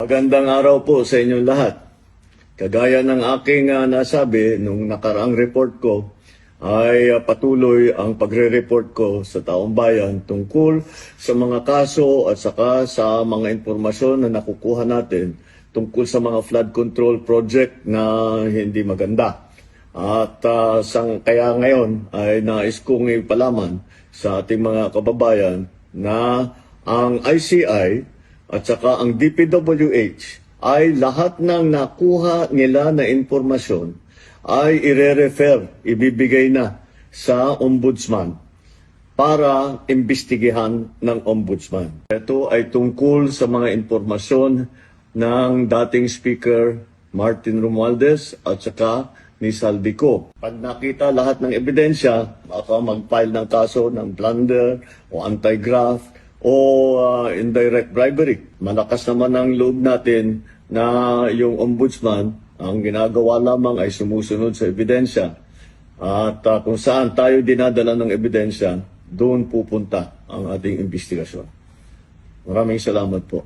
Magandang araw po sa inyong lahat. Kagaya ng aking nasabi nung nakaraang report ko, ay patuloy ang pagre-report ko sa taong bayan tungkol sa mga kaso at saka sa mga impormasyon na nakukuha natin tungkol sa mga flood control project na hindi maganda. At kaya ngayon ay nais kong ipalaman sa ating mga kababayan na ang ICI at saka ang DPWH ay lahat ng nakuha nila na impormasyon ay ire-refer, ibibigay na sa ombudsman para imbestigahan ng ombudsman. Ito ay tungkol sa mga impormasyon ng dating Speaker Martin Romualdez at saka ni Saldico. Pag nakita lahat ng ebidensya, baka mag-file ng kaso ng plunder o anti-graft o indirect bribery. Malakas naman ang loob natin na yung ombudsman, ang ginagawa lamang ay sumusunod sa ebidensya. At kung saan tayo dinadala ng ebidensya, doon pupunta ang ating investigasyon. Maraming salamat po.